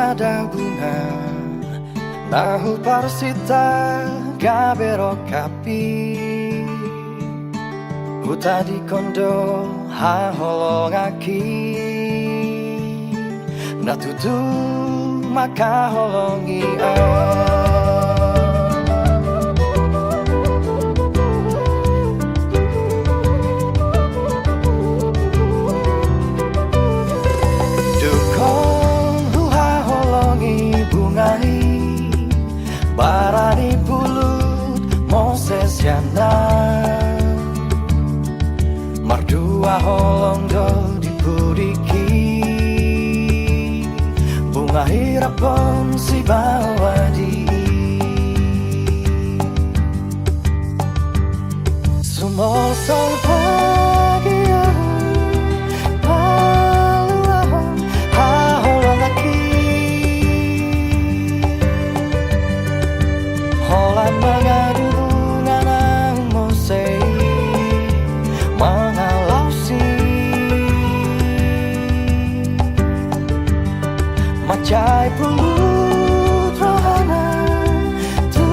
ada bunga nahu parsita gabero kapi huta di kondo ha holongaki natutu maka holongi barani bulut Moses yana mardua holong do dipuriki bunga hirapon si bawadi sumol sol pagi Macai pulut rohana tu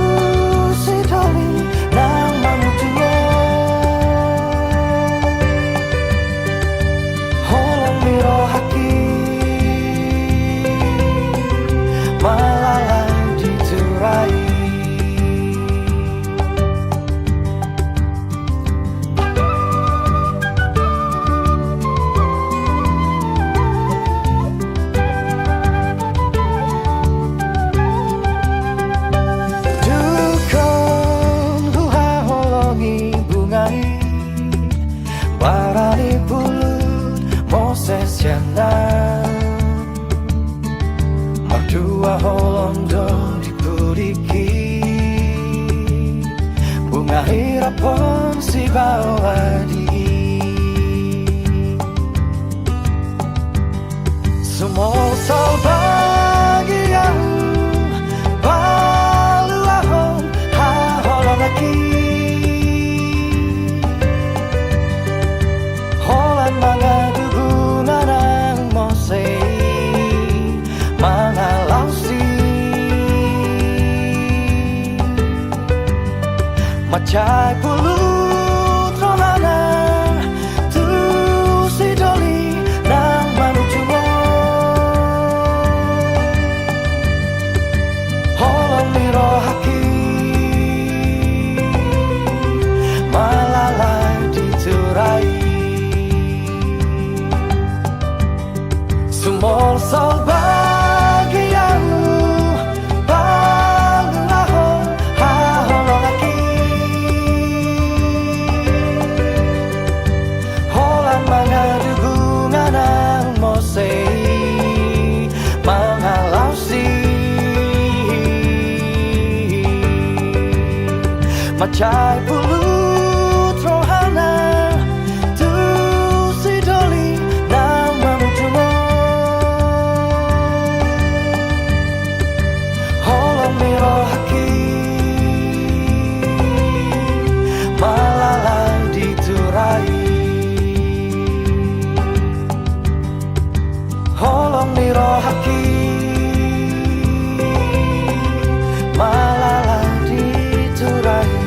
si doli nang mamutunya holong miro haki malala diturai barani bulut Moses yana mardua holondo dipuriki bunga hirapon si bawadi sumol sol bagian baluahon ha holongaki mga dugunan ng Mose mga lausi macay pulut rohanan tu si doli ng manutungo holong miro haki malalay diturai sumol sol bagian balahon ha holongaki holan mga dugungan ng Mose mga lausi macay pulut rohana tu si doli nang mamutungo miro haki malalay diturai holong miro haki malalay diturai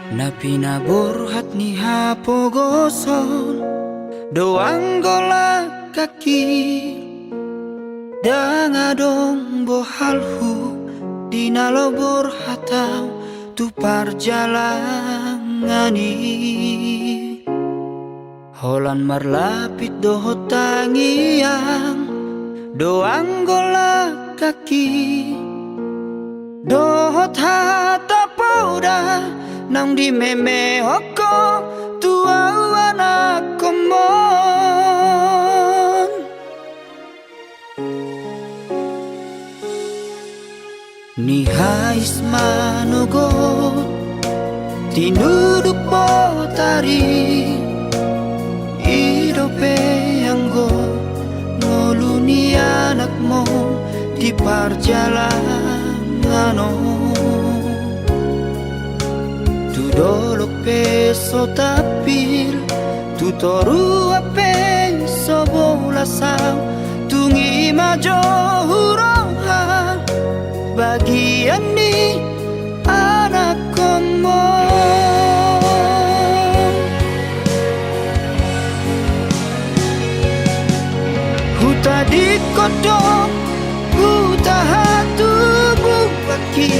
na pinaburhat ni hapogoson doang gola kaki dangadong bohalhu dinalobor hatau tu parjalangani holan marlapit dohot tangiang doang gola kaki dohot hata pauda nang di meme hoko tua anak komon hais manugot tinuduk potari idope anggo ngoluni anakmu di perjalanan. Tu dolok peso tapil tu toru ape sobola sao tungi majo hurohan bagian ni anak komo. Huta di kodok huta hatu bupaki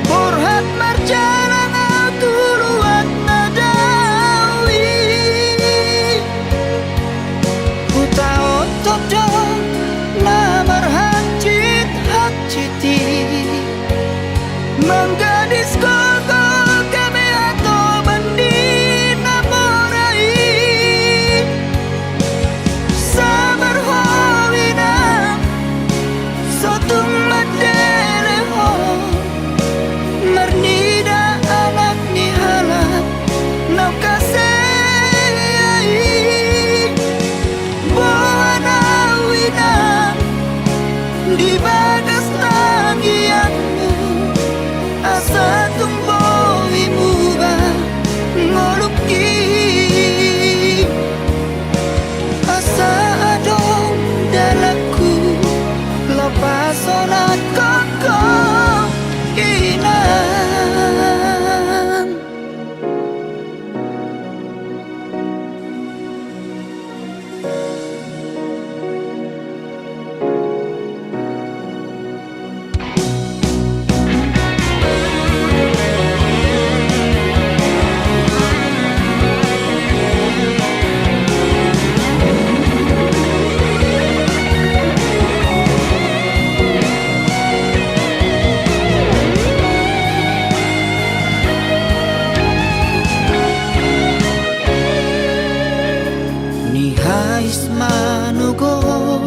borhat marjalan tuluan nadawi huta otodok namar hajit hajiti menggadis koko kami atau bandi namorai sabar hawina sotung madele ho mernida anak ni halak nau kasei buana wina di bagas tangianmu asa tumbowi muba ngoluki asa adong dalaku lepas sonat koko inang. Ni hais manugot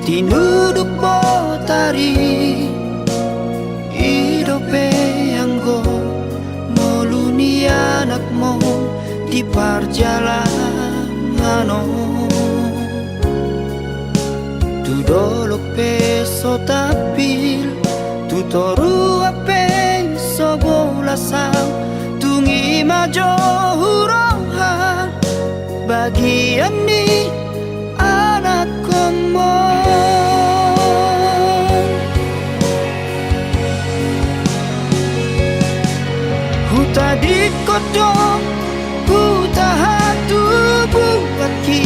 tinuduk potari idope anggo ngoluni anakmu di perjalanan. Tu dolok peso tapil tu toru ape sobola sao tungi majo hurohan bagian ni anak komo. Huta di kodok huta hatu bupaki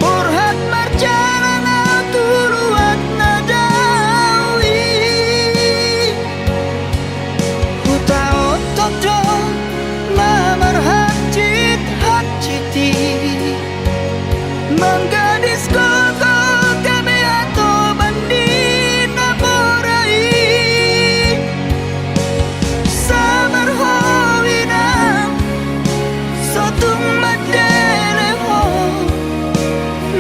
borhat marjalan tuluan nadawi huta otodok namar hajit hajiti menggadis koko kami atau bandi namorai sabar hawina sotung madele ho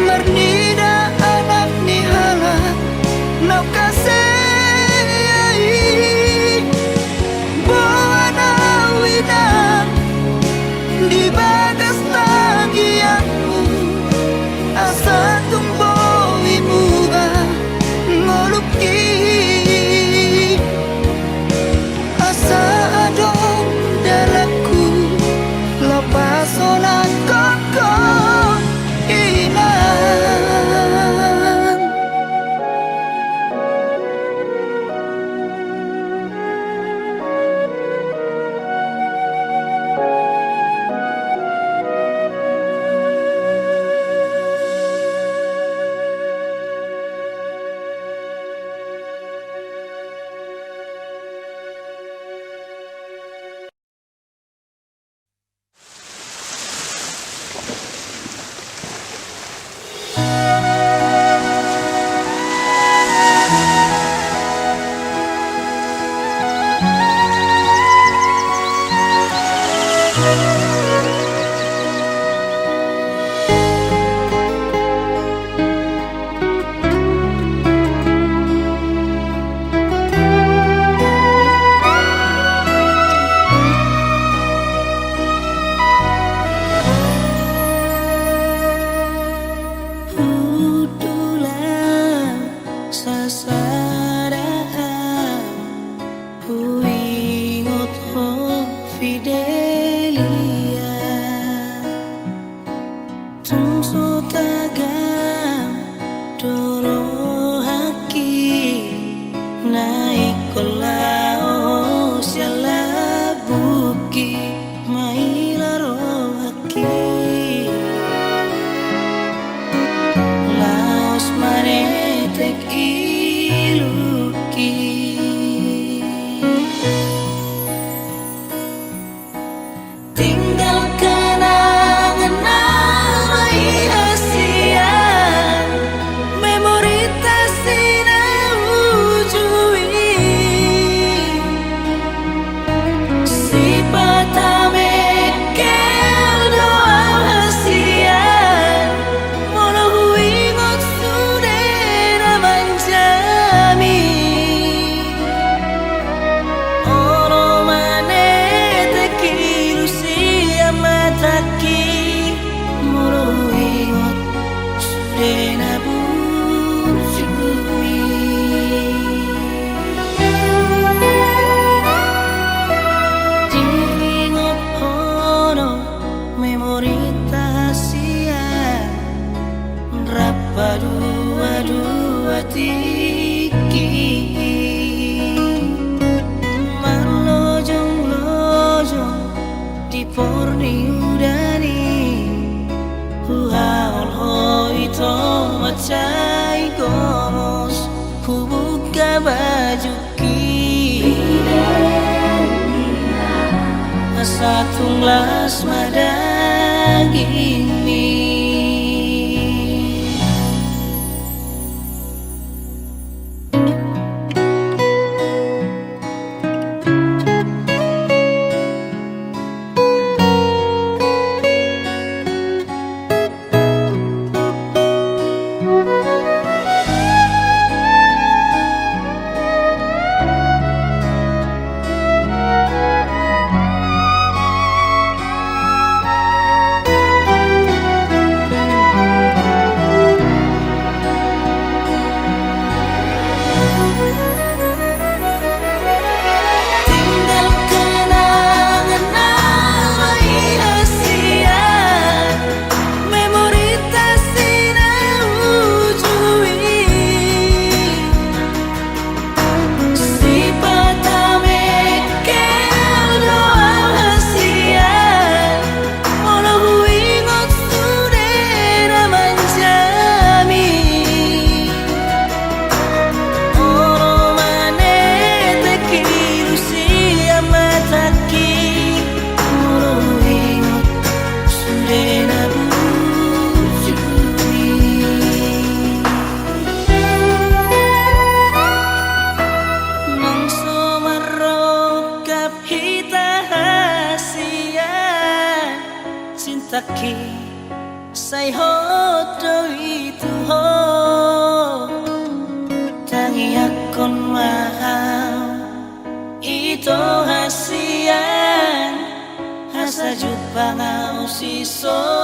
mernida anak ni halak nau kasei buana wina di bagas tangianmu asa tumbowi muba ngoluki asa adong dalaku lepas sonat koko inang. porni udani Huhaol hoi to macai gomos Hubuka bajuki Asa tunglas madaging mi Taki say hot itu ho tangi akon mahal itu hasian hasa jupa ngau si somoko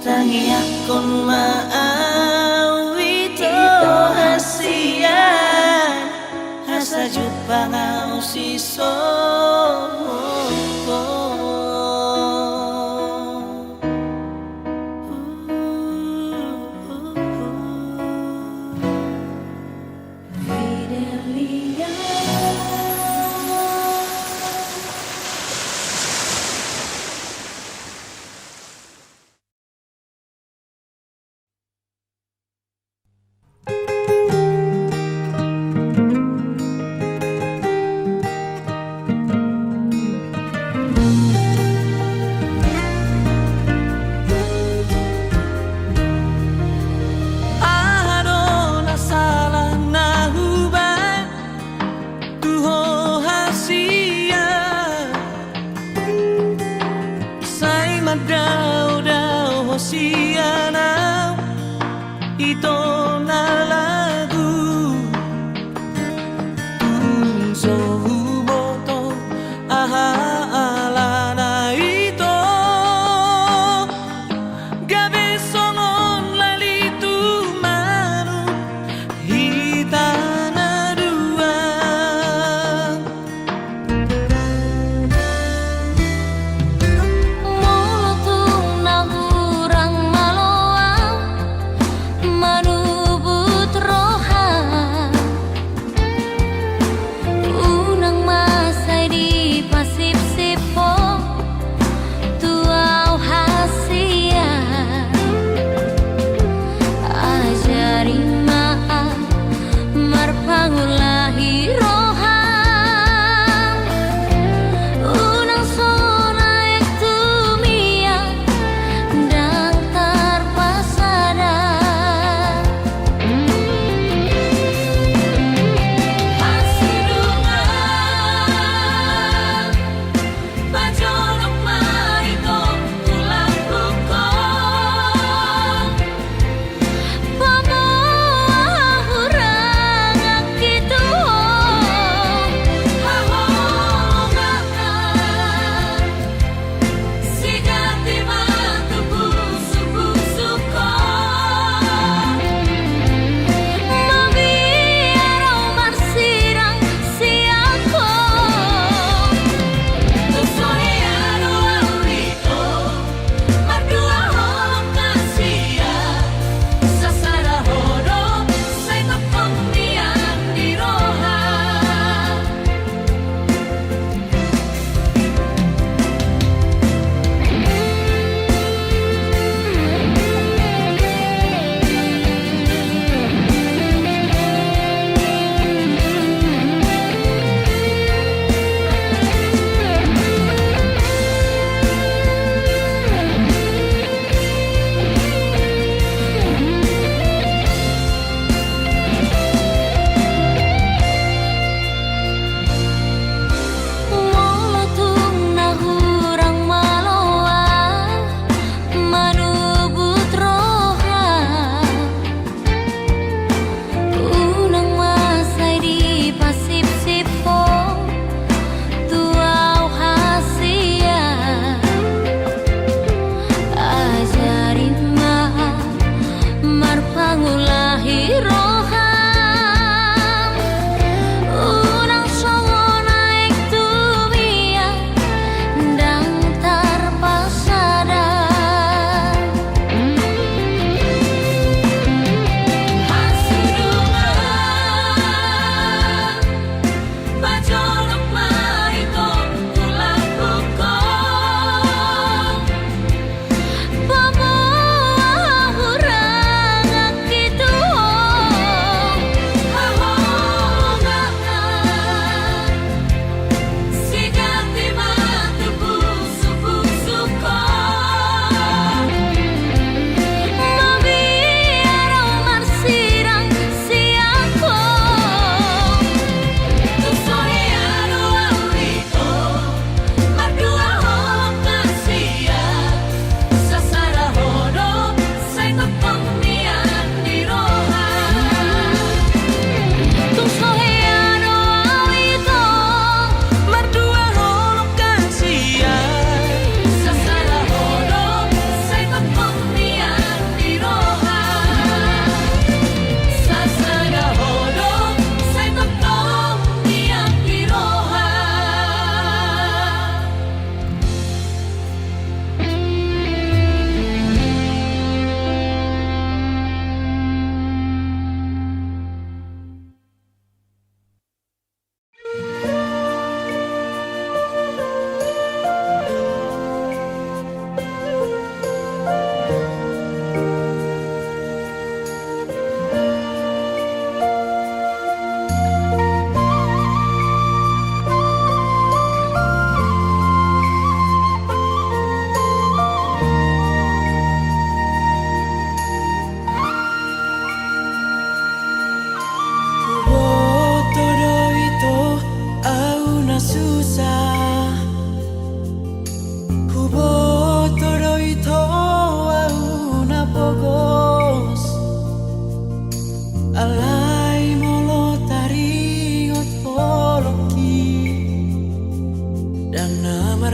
tangi akon mahal itu hasian hasa jupa ngau si somoko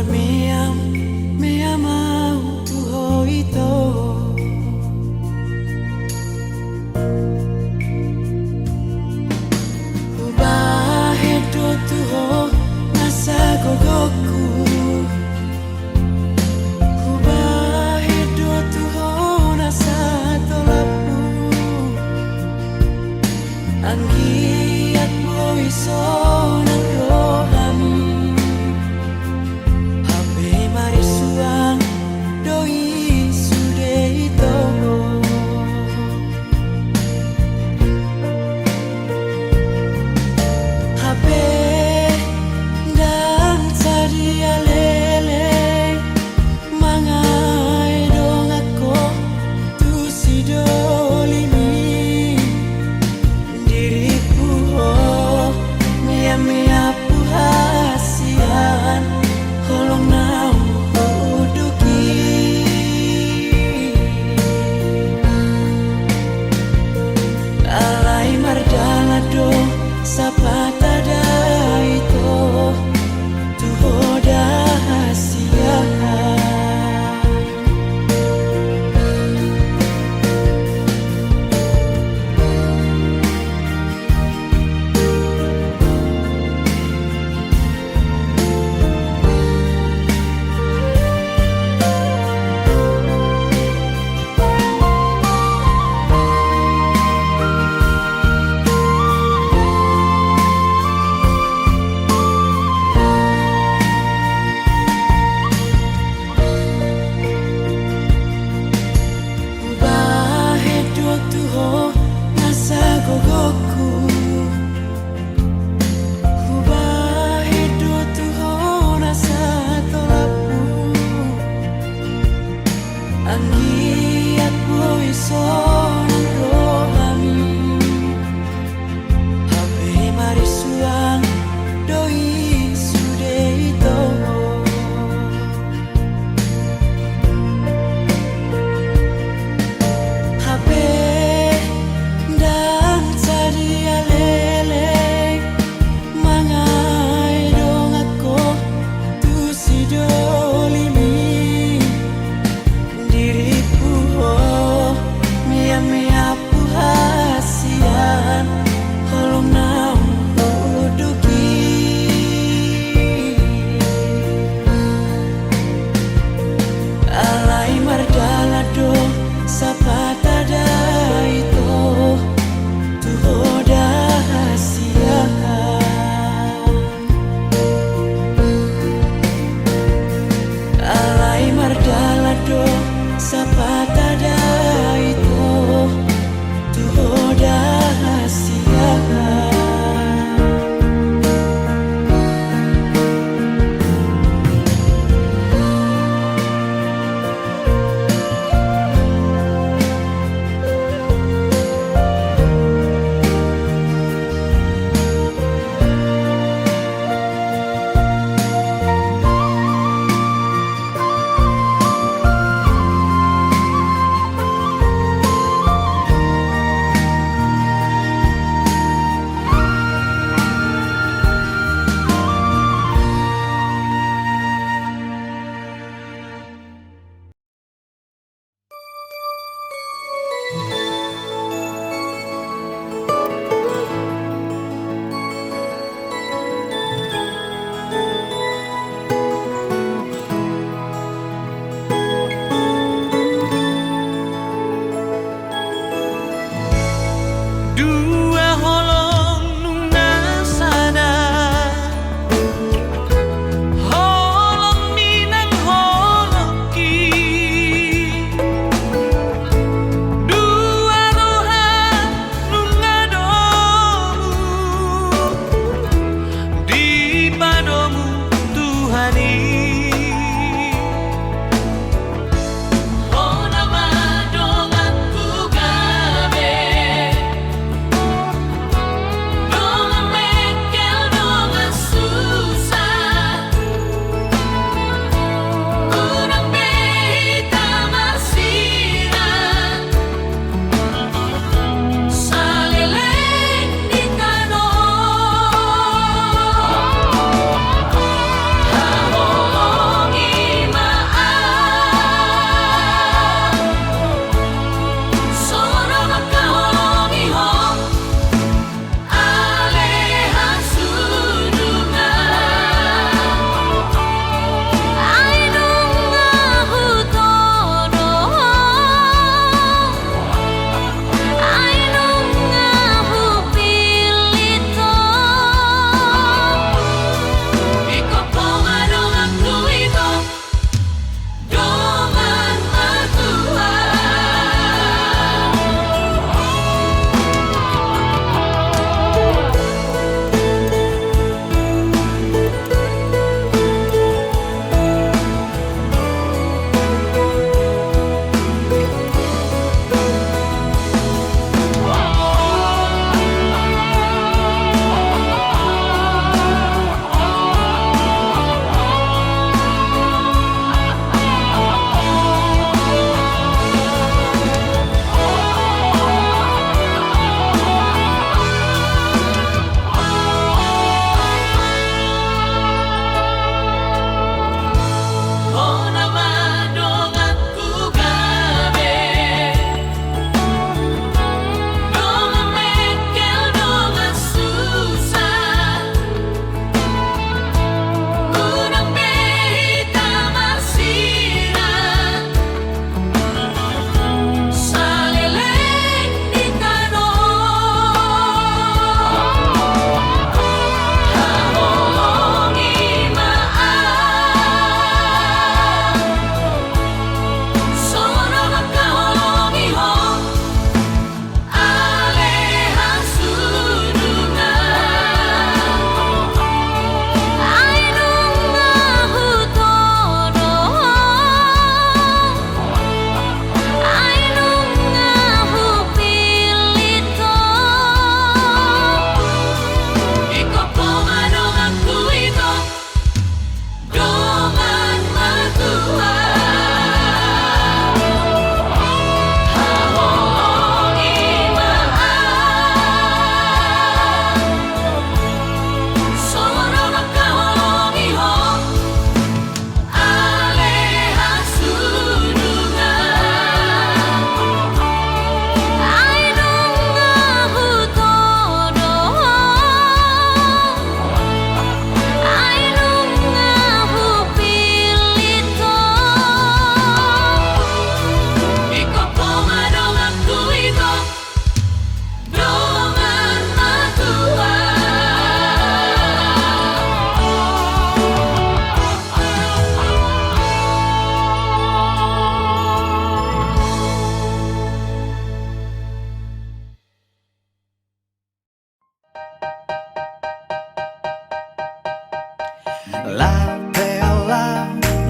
meam mea mau tu hoito ubah hedo tu ho nasa gogoku ubah hedo tu ho nasa tolapu anggiat mo iso nang roham habe mari suang doi sude itomo habe dan tadi ale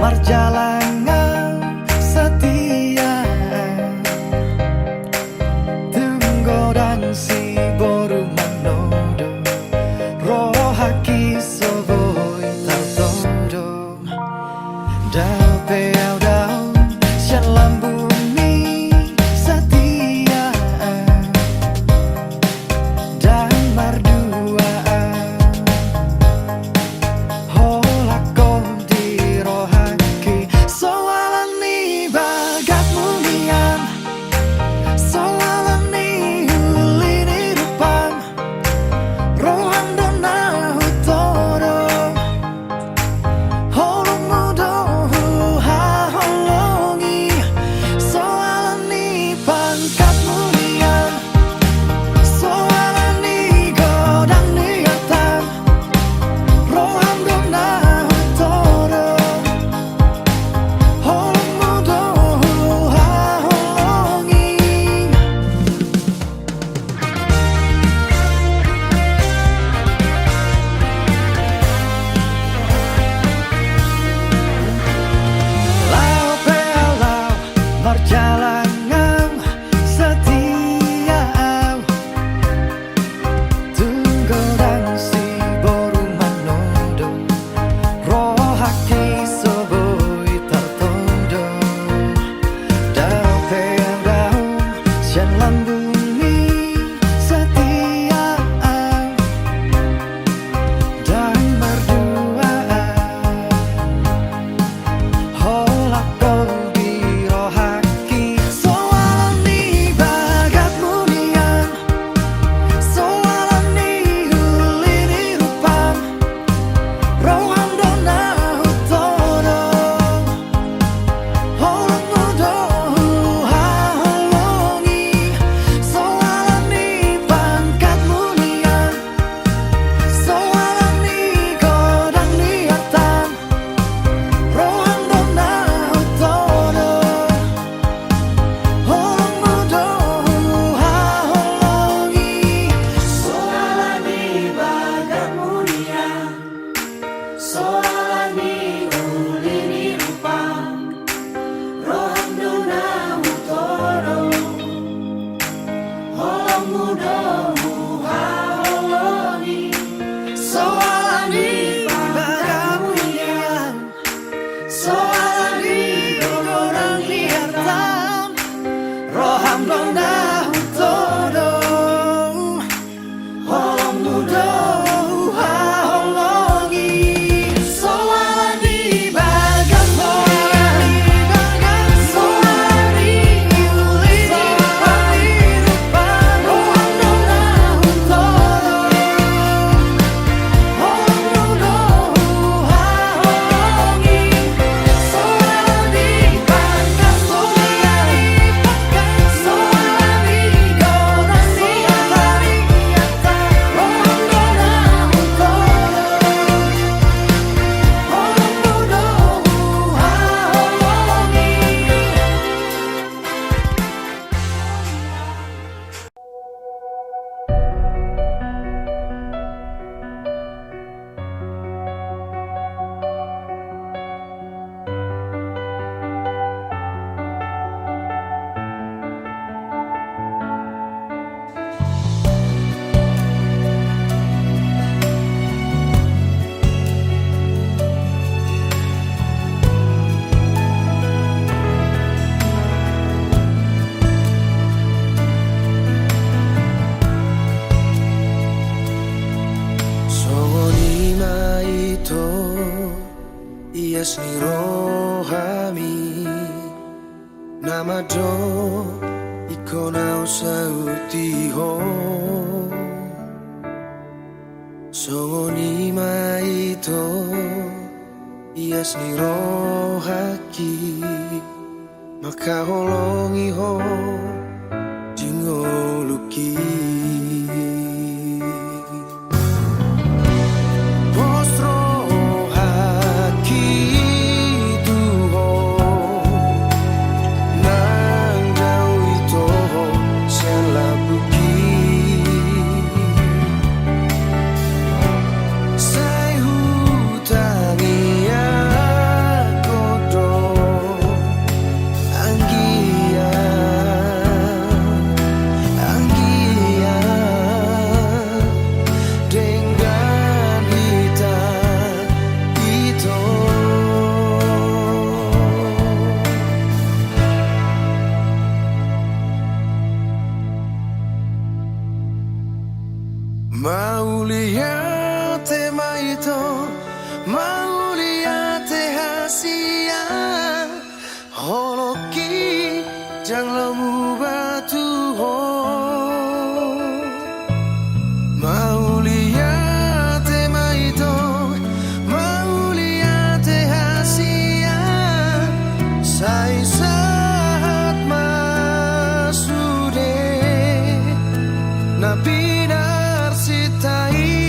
marjalangan setia tunggodang si boru manodo rohaki soboi tartodo dau peau dau sian lambuni setia dan marduaan holakon di rohaki soalani bagat munian soalani ulini rupang rohan dona hutoro holong mudo ha holongi soalani pangkat munian soalani godang niatan rohan dona hutoro holong mudo ha holongi lau pelau marjalangan setia tunggodang si boru manodo rohaki soboi tartodo dau peau dau sian lambuni setia dan merduaan holakon di rohaki soalani bagat munian soalani ulini rupang rohan dona hutoro holong mudo ha holongi soalani pangkat munian soalani godang niatan rohan dona hutoro holong mudo ha holongi soalani bagat munian soalani ulini rupang rohan dona hutoro holong mudo ha holongi soalani bagat munian soalani godang niatan rohan dona hutoro holong mudo ha holongi soalani bagat munian soalani ulini rupang rohan dona hutoro holong mudo ha holongi soalani bagat munian soalani godang niatan rohan dona hutoro holong mudo ha holongi. Songoni maito ias ni rohami nama do ikona usautiho songoni maito ias ni rohaki maka holongi ho jingoluki Say who holoki jang lemu batu ho mau lihat maito mau lihat hasia sai saat masude na binar sitai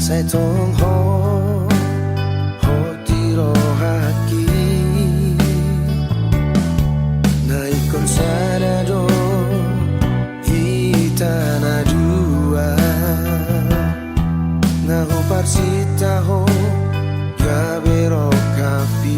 sai tong ho tiro haki na ikon sana do hitana dua na ho parsita ho gabero kapi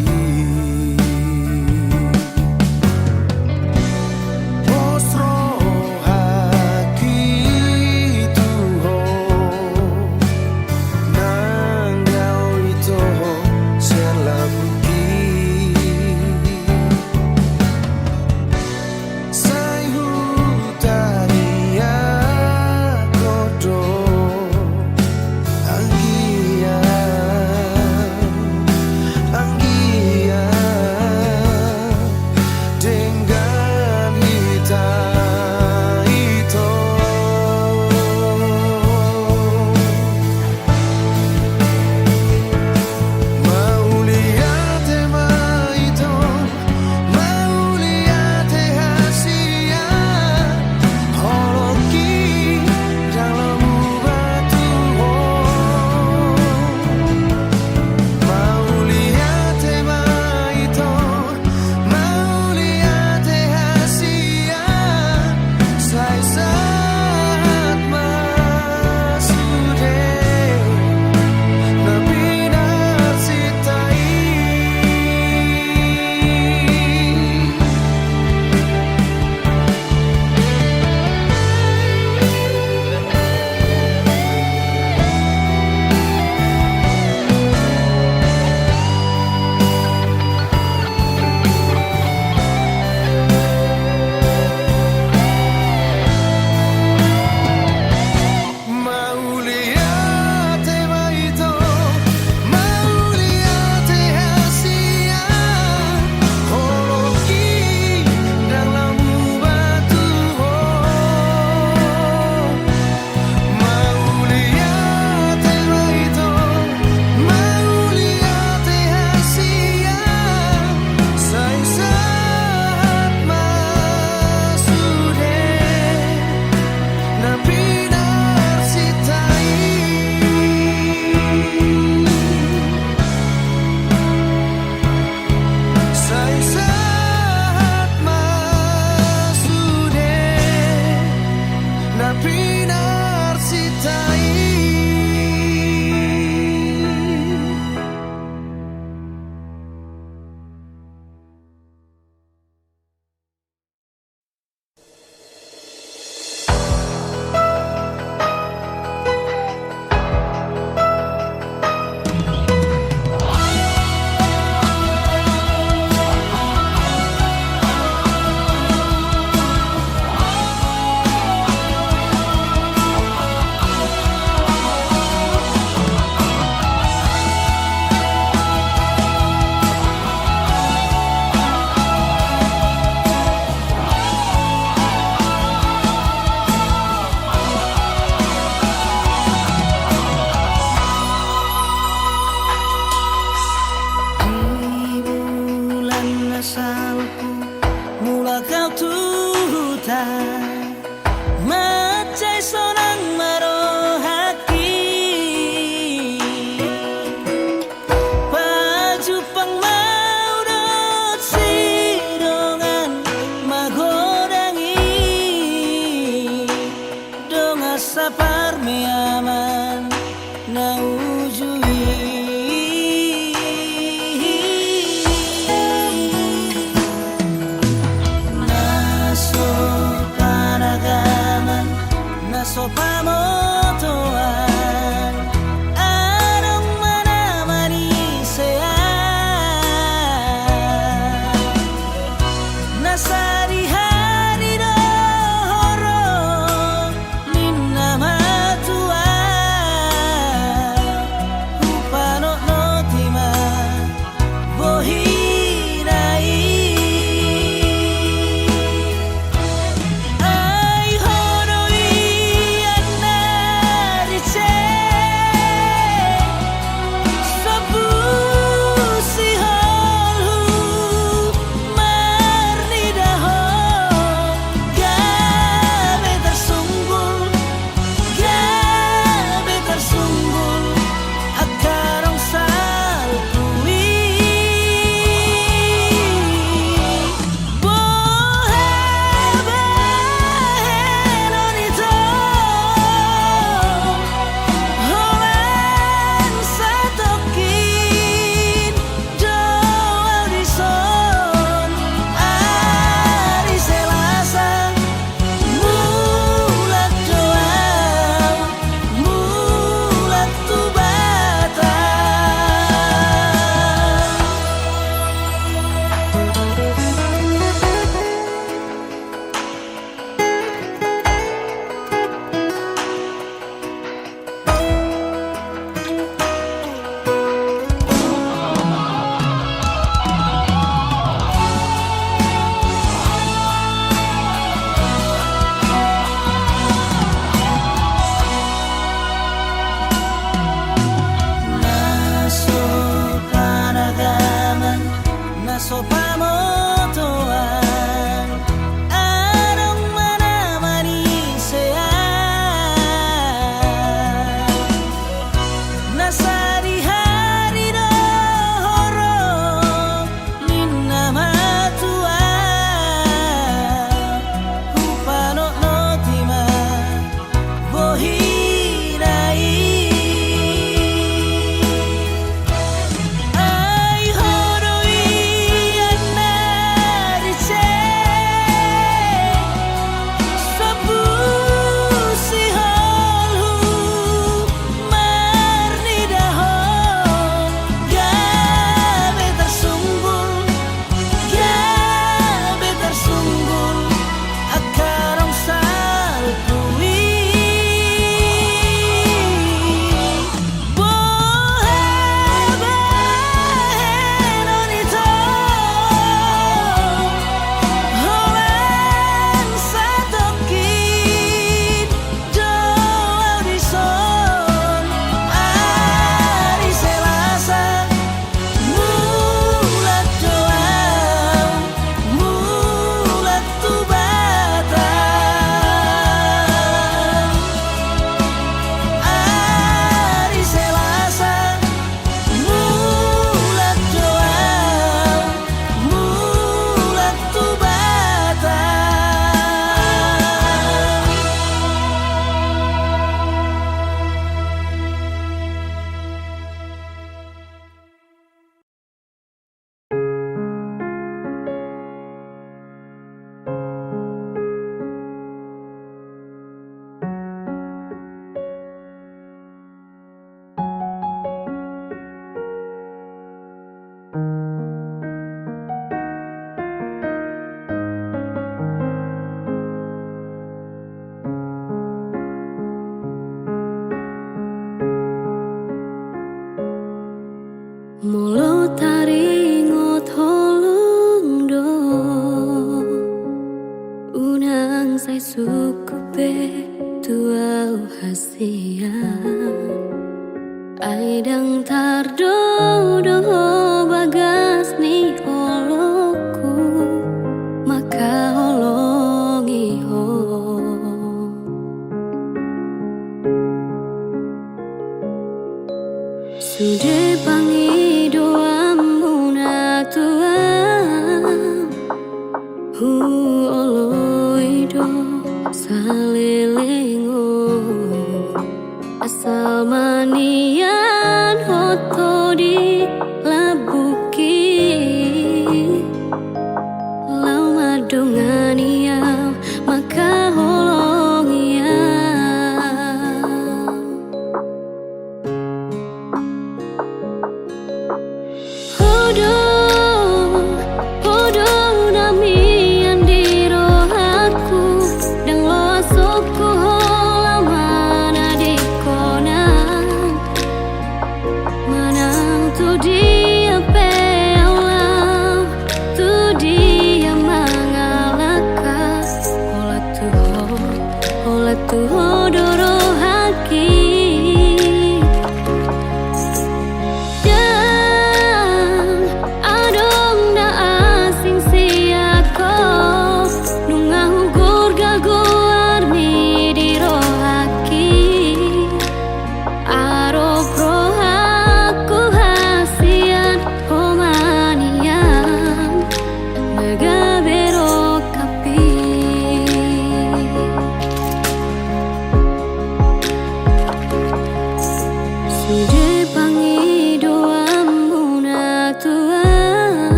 Naso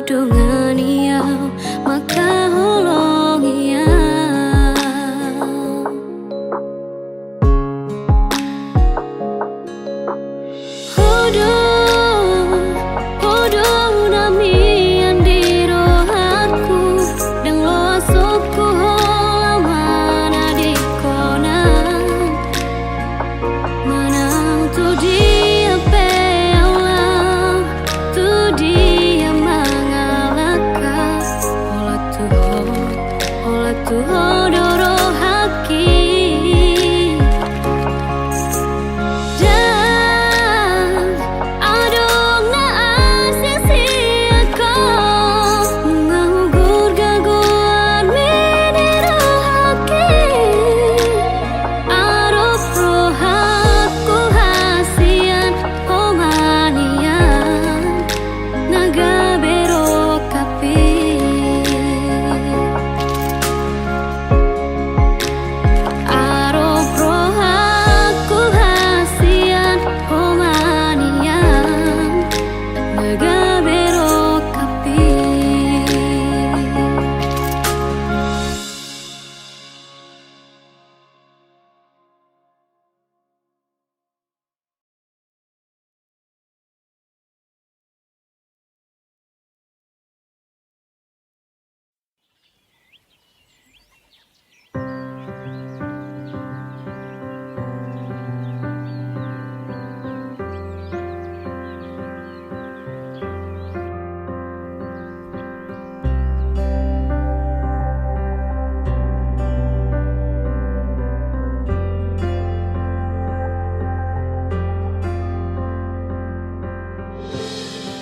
dengan ia maka hulong ia Hodo nami andiro aku dan lo asokku holamana di konan menang tu dia peaula tu dia mangalaka ola tu hodoro haki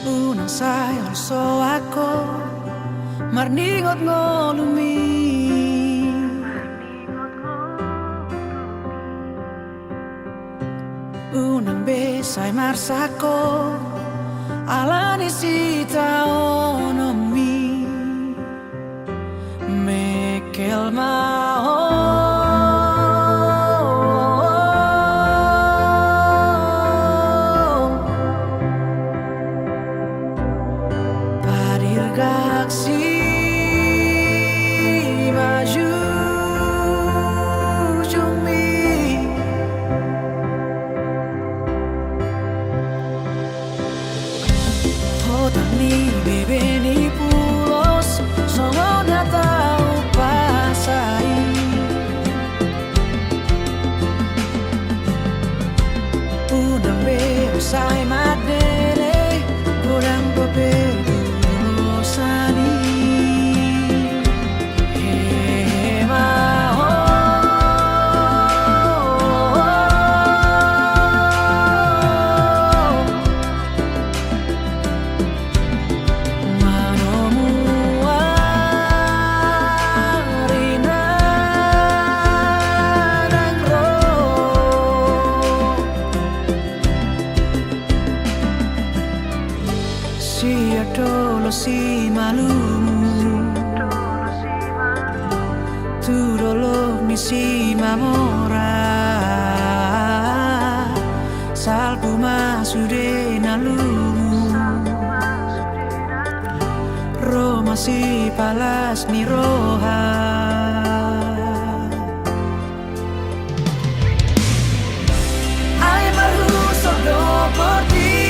Unang sayang so ako marningot ngolumi Unang besay marsako alani sita onomi mekel mao Gaksi maju jumi Hotak ni bebe ni pulos songo na tau pasai Unang be usai madere kurang bebedu Sani si malumu tu dolo mi si mamora salpu masude nalumu Roma si palas ni roha Ay baru sodo por ti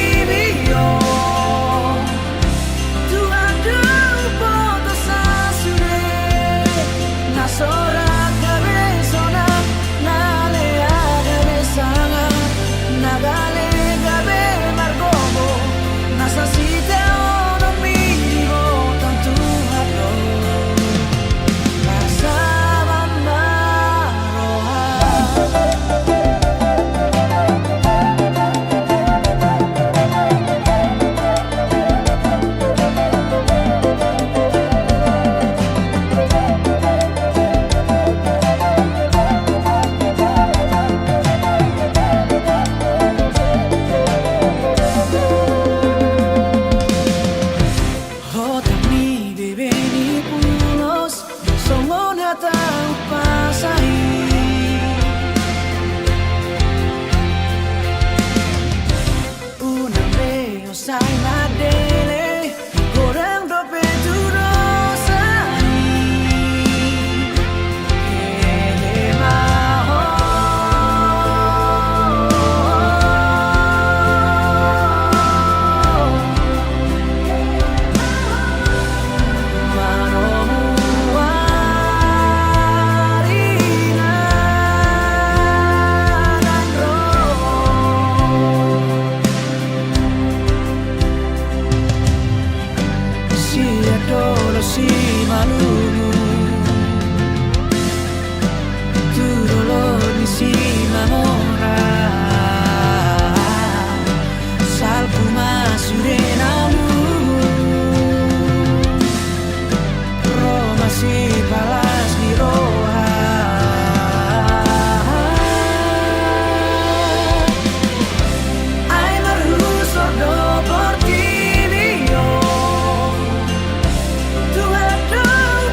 Rasa lalumu. Tu dolor di cima mora, salvo masuk renamu. Roma si balas di roha. Ai marus ordo portilio, tu adon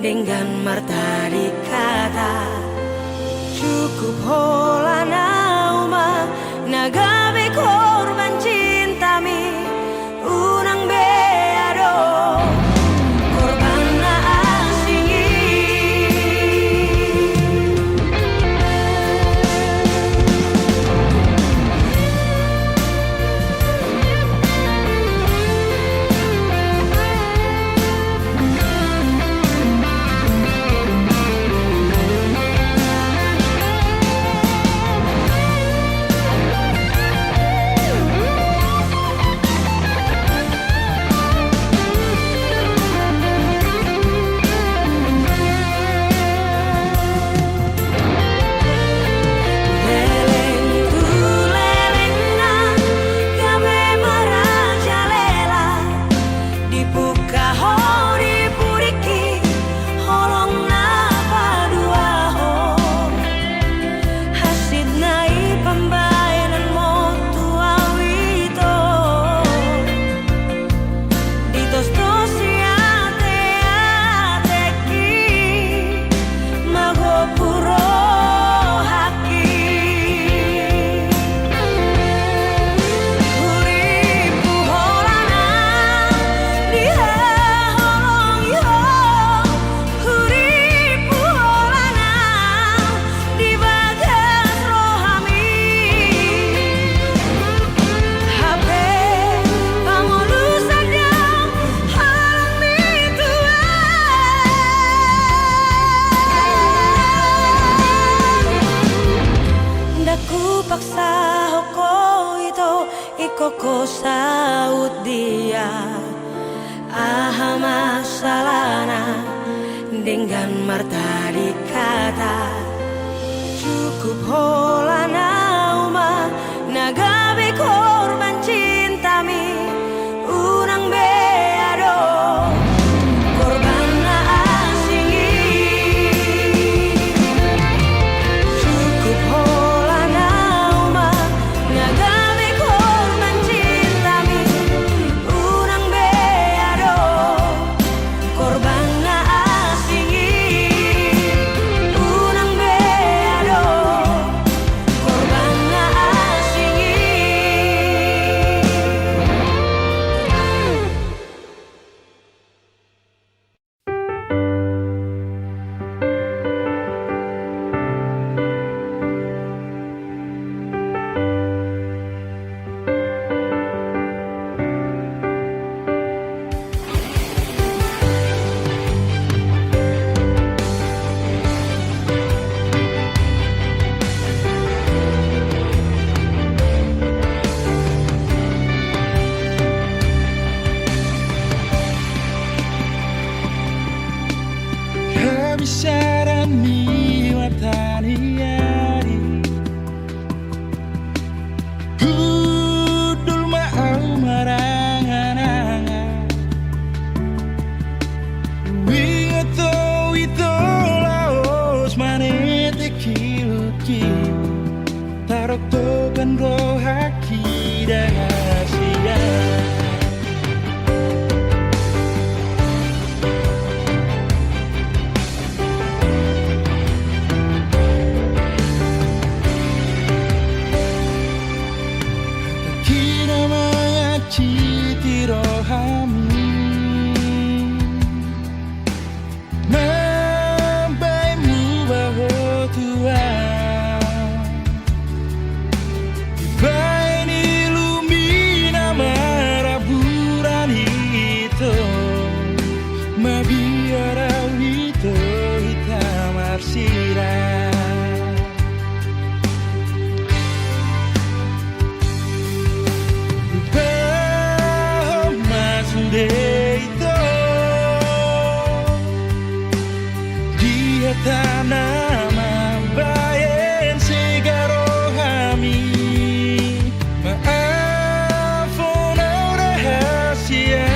dengan marta dikata cukup hola nauma nagabe korban cintami unang beado korban na asingi paksa hoko ito ikoko saut dia aha masalahna dengan marta dikata cukup hola nauma nagabe korban cintami unang beado korban na asingi cukup hola nauma nagabe korban cintami unang beado korban na asingi unang beado korban na asingi. Kebisaran watani yari Gudul ma'au marangan Wingato ito laos manete kilu-kilu Tarok tokan rohaki dahasia Citi rohami Nampaimu bahwa Tuhan Tibain ilumina maraburan itu Mabiara itu hitam arsirah Deito dia tanah mambayen segaro kami maafon rahasia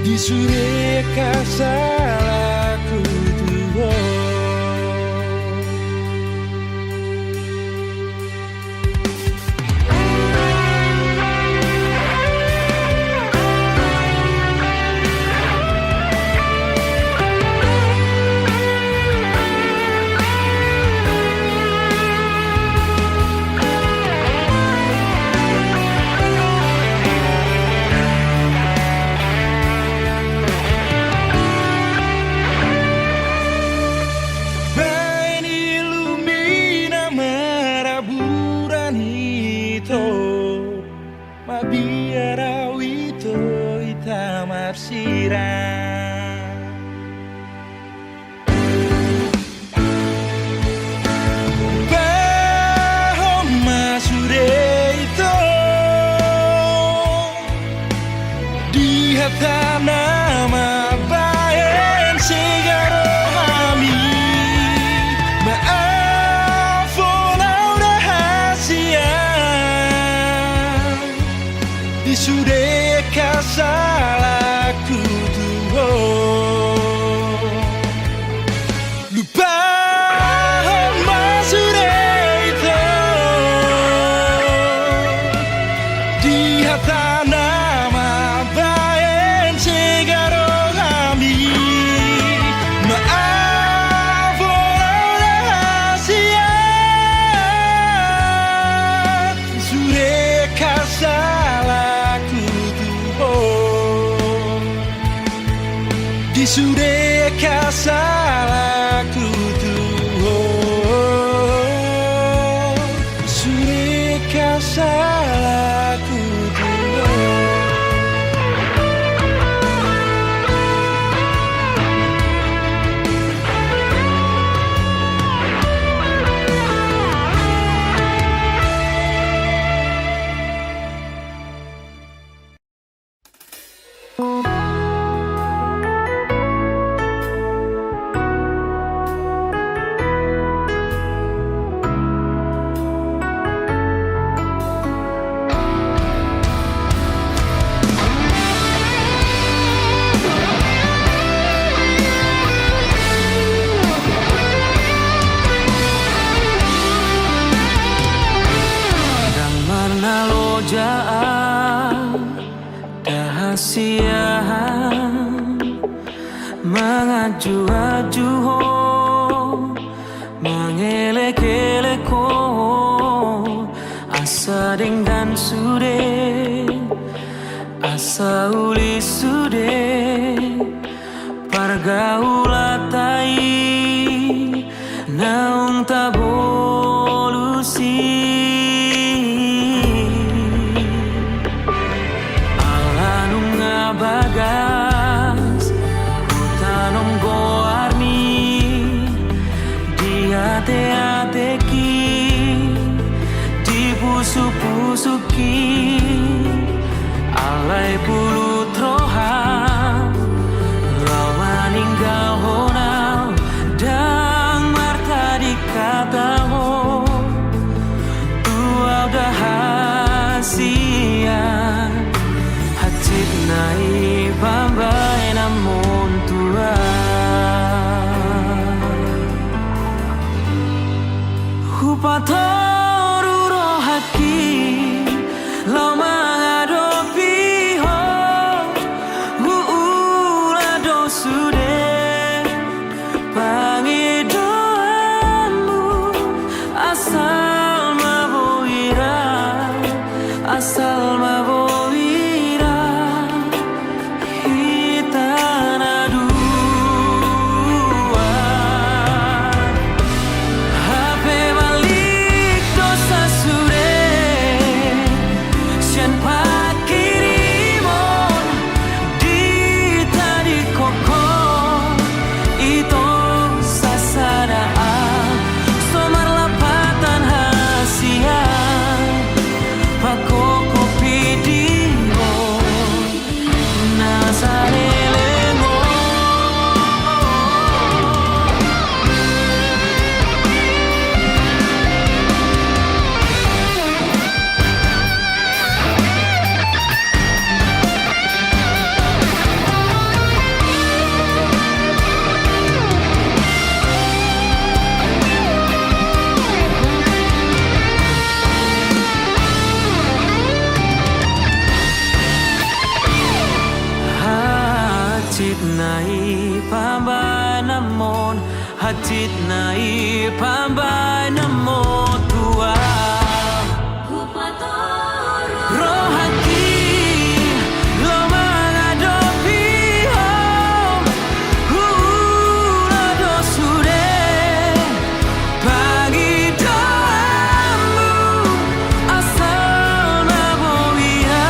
disure kasalaku Tuhan. biara wito itamar sirah Bahoma sure itu di hata nama bayan segaro hami maafkan rahasia di sudah salahku Tuhan lupa sudah itu di hata nama bayan segaro kami maaf rahasia sudah salahku Tuhan di sudah salahku Tuhan sudah salahku Tuhan Dahasiahan mengaju-aju mengelek-eleko asa dengan sude asa uli sude pargaulatai naung tabolusi bagas utanom goarmi di ate-ateki di pusu-pusuki alai bulu troha lawan ninggal honau dang marta dikataho tua udah hasian nai pambai namun tua hupatoru rohaki lo mengadopi ho uula dosude pangidoanmu asal maboira asal maboira Hatit nai pambai namo tua rohaki lo mengadopi ho hula dosure pagi doamu asal mabowira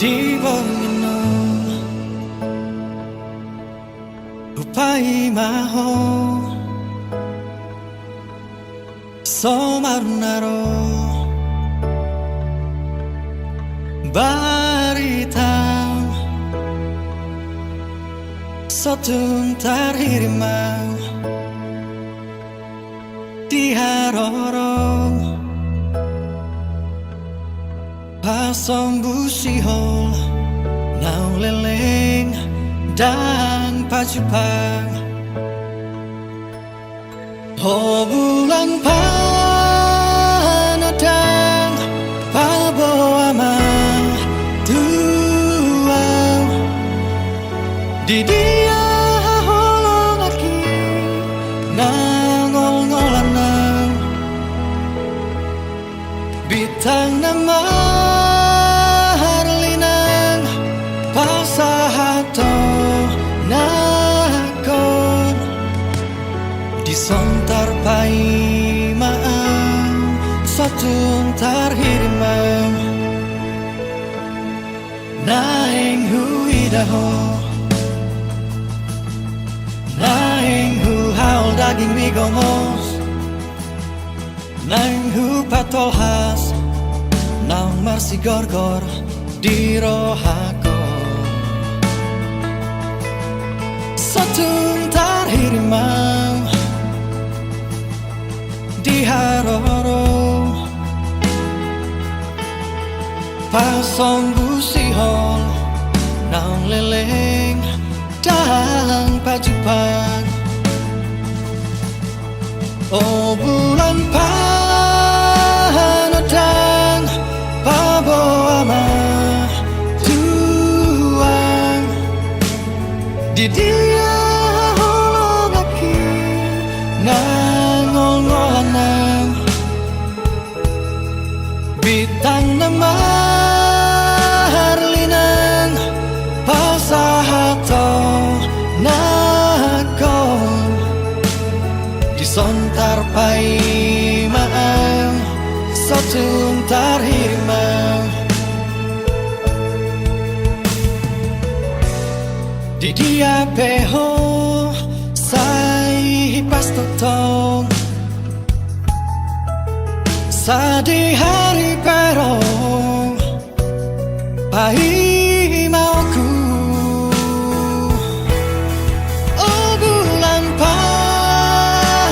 di bengenung upai maho somarnaro barita sotun tarhirimau diharorong pasong busihol nau leleng dan pacupang oh bulan panadang paboama tuau di dia holong aki nangol-ngolanang bitang nama harlinang pasahato nakon disontar pai maang satun tarhirimang naing huidaho naing hu haul daging migomos naing hu patolhas naung marsi gorgor di rohako satun tarhirimau di haroro pasong busihol naung leleng dan pacupang oh bulan panadang paboama tuang di dia holong aki nangol-ngolanang bitang nama harlinang pasahato nakon disontar pai maang satun tarhirimau di dia peho sai pastotong sadi hari perong pai mauku oh bulan panadang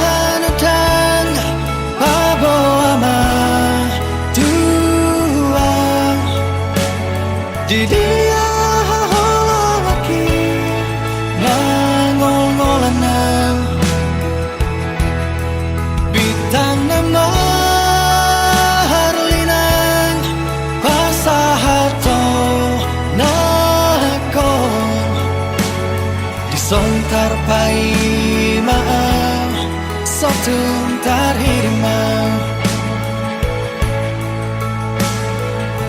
paboama tuang di dia holong aki nangol-ngolanang bitang nama harlinang pasahato nakon disontar pai maang satun tarhirimau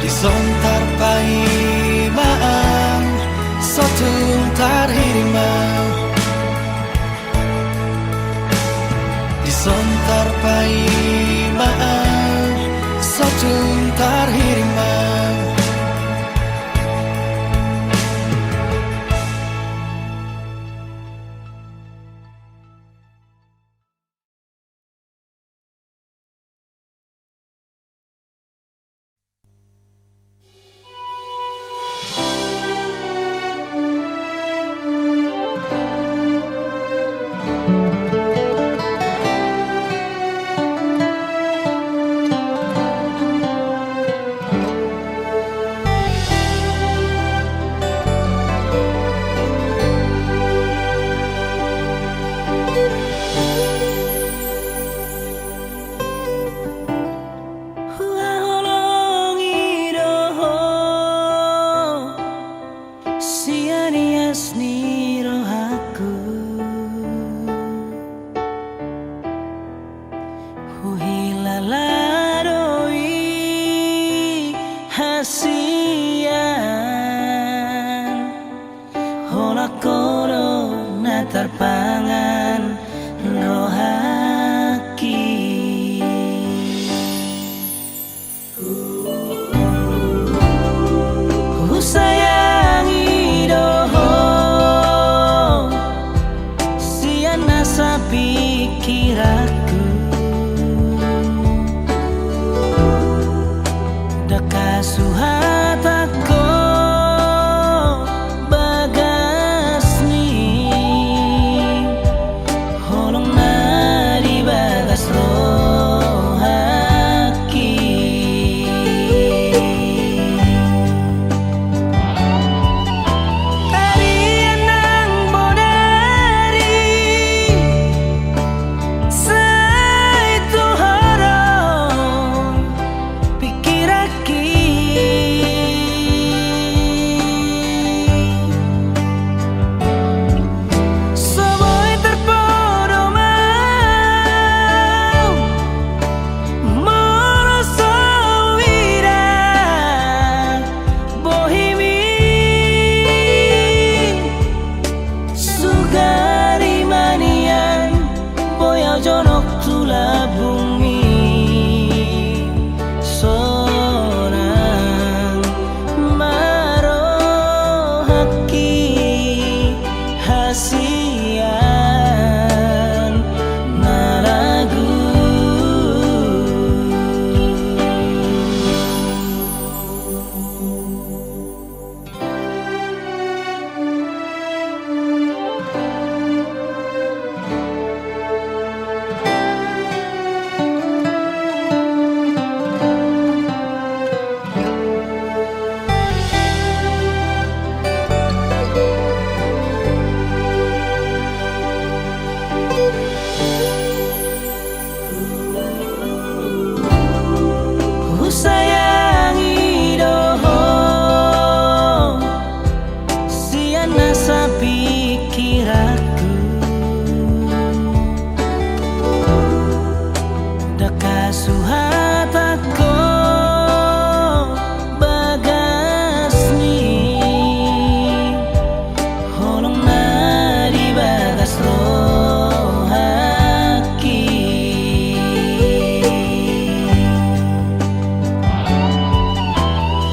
disontar pai maang satun tarhirimau disontar pai maang satun tarhirimau siana sa pikiranku dakasuhat ako bagas ni holong na di bagas rohaki tarian ng bodari sa ito harong pikiraki Somoy terpodo mau moroso wira bohimi sugari manian boyau jonok tula bumi sonang marohaki hasian naragu sayangi doho siana sa pikiranku dakasuhat ako bagas ni holong na di bagas rohaki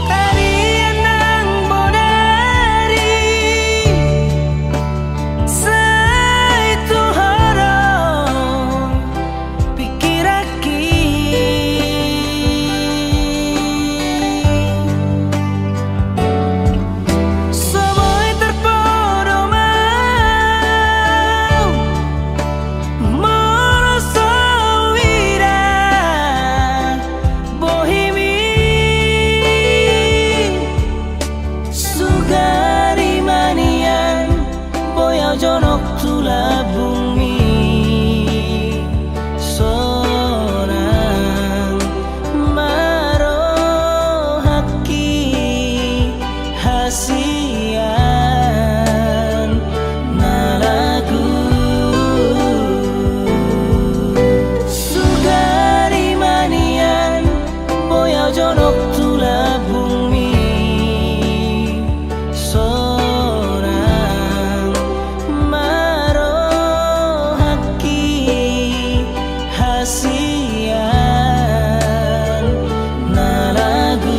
tarian ng bodari sa ito harong pikiraki Somoy terpodo mau moroso wira bohimi sugari manian boyau jonok tula bumi sonang marohaki hasian naragu sugari manian boyau jonok tula bumi sonang marohaki hasian naragu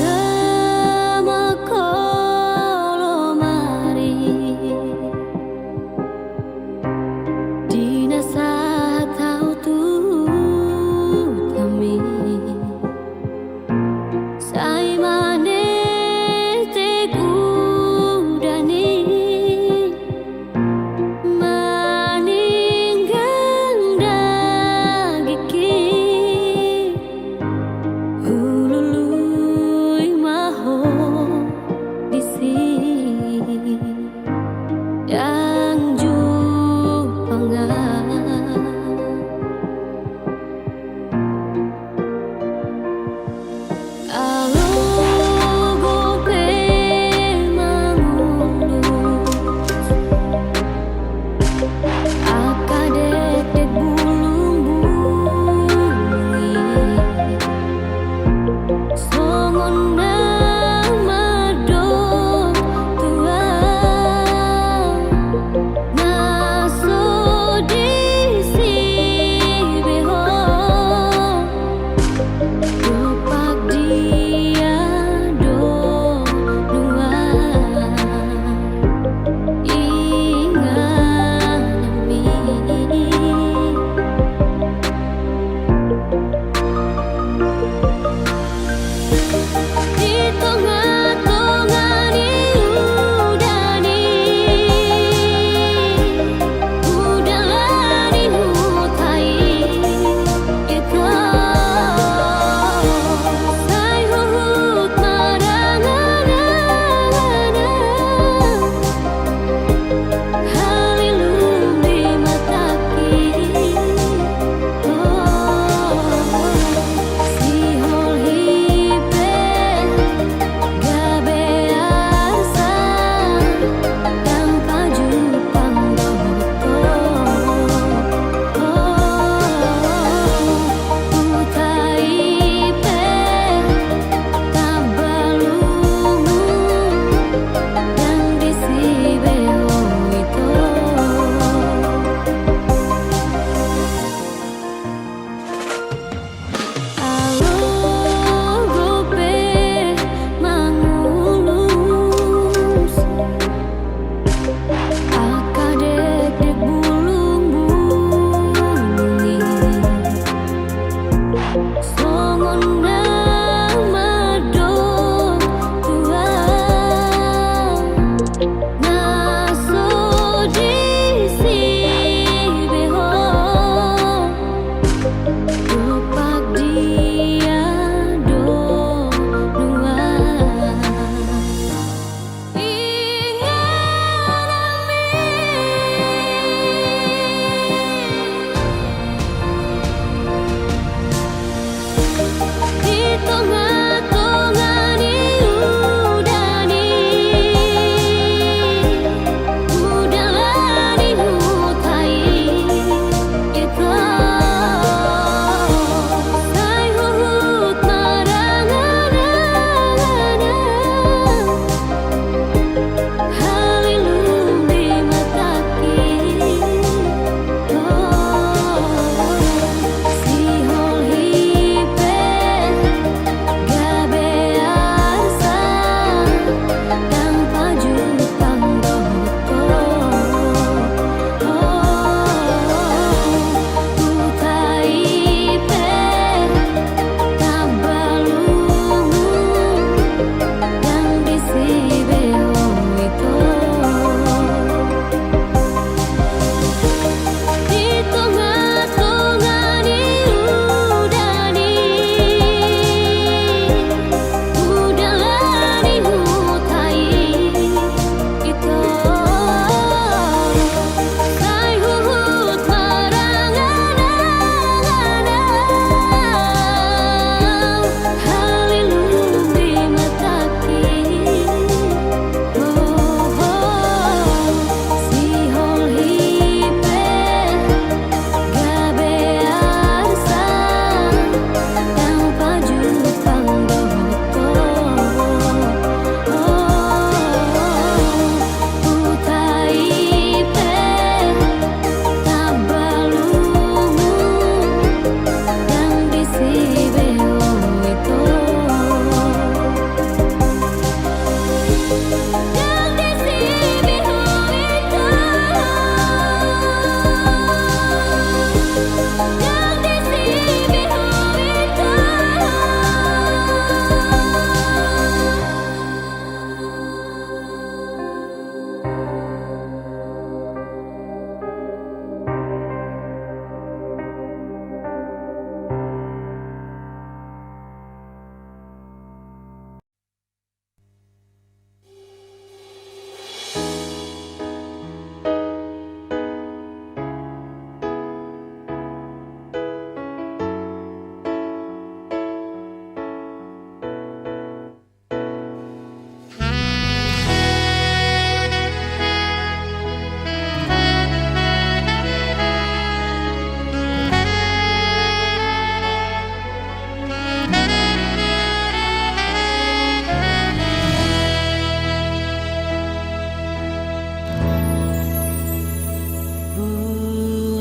Nungama kolo mari Dina sa tau tu tami Sai mane te gudani Maninggang dagiki Hulului maho disi yang jupangan Alo gope mangulu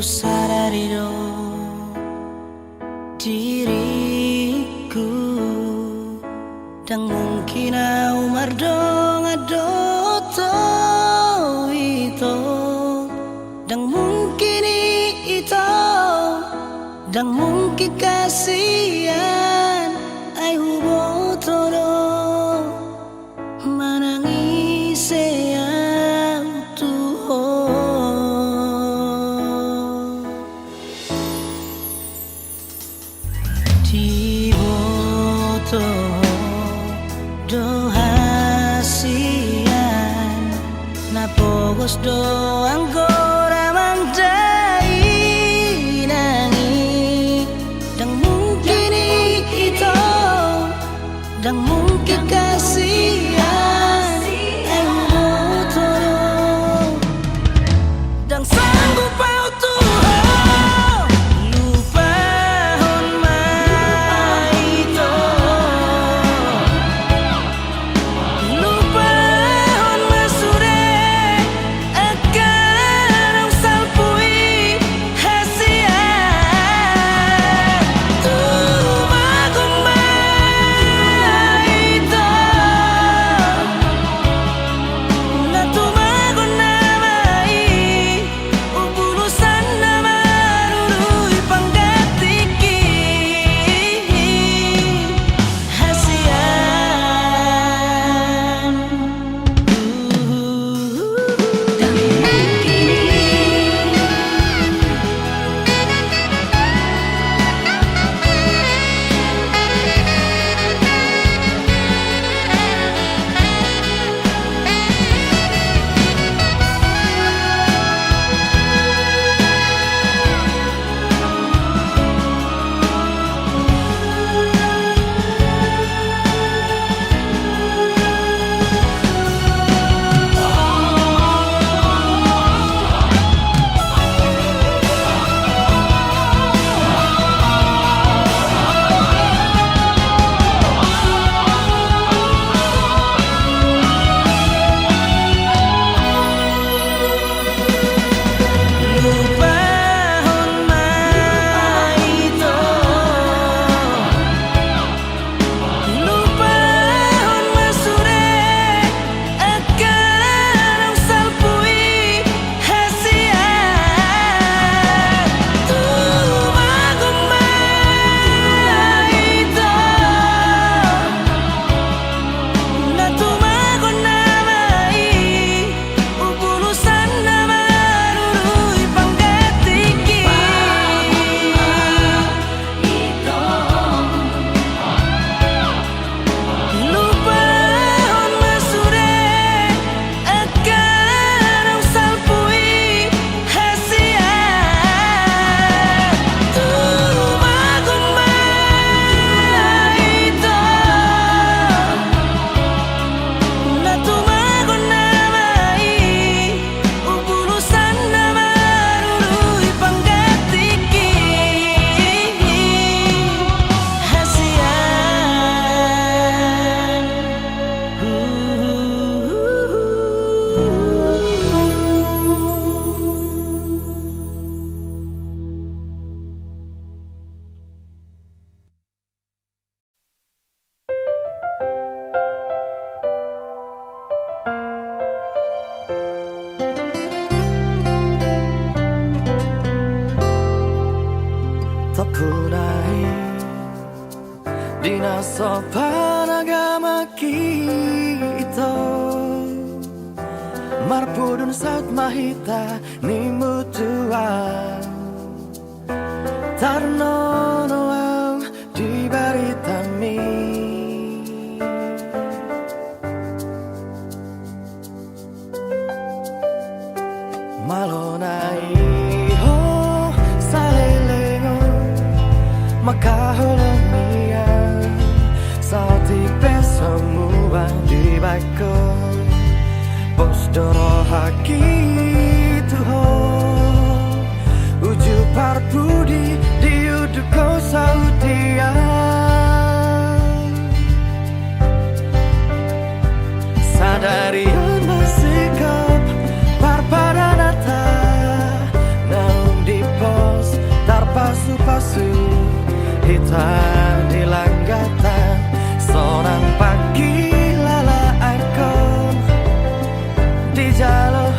sadari do diriku dan mungkin umar dong adoto itu dan mungkin itu dan mungkin kasihan ay hubo todo manangis yang Tuhan di boto doa sian na pogos doang gora mandai nangi dan mungkin itu dan mungkin kasihan yang boto dan sanggup au Tuhan lupa hon maito lupa hon masure akan ang salpui hasian tumagong maito na tumagon na mai ubulusan na maruruy panggatiki hasian dan lupa hon maito lupa hon masure akan ang salpui hasian tumagong maito na tumagon na mai ubulusan na maruruy panggatiki lupa hon masure akan ang salpui hasian tumagong maito na tumagon na mai ubulusan na maruruy panggatiki Tapunai Dina sopan agama kita Marpudun saut mahita ni mutuan Tarnono au di baritami Malonai ho salelengo Makaholomia Sauti pesemua di baiko Posdoro haki tuho Uju parpudi diuduko sautia Sadari masikap parpadanata Naum di tak dilanggatan seorang pagi lala aikon di jaloh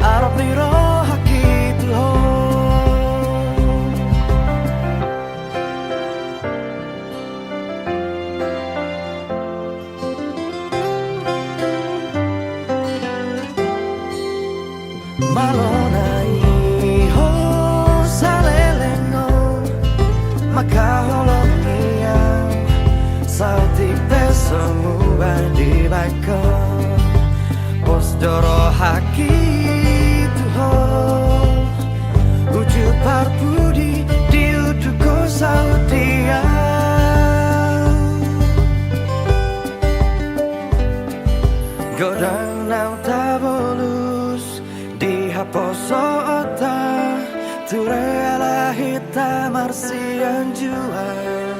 arab niro hakitu ho malonai ho salelengo makaholongia sauti semua di balkon pos doro haki tuho uju parpudi di utuko sautia godang nau tabolus di haposo ota ture ala hitam marsian jual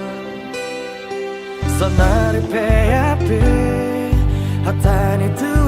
sonari PAP hatani tu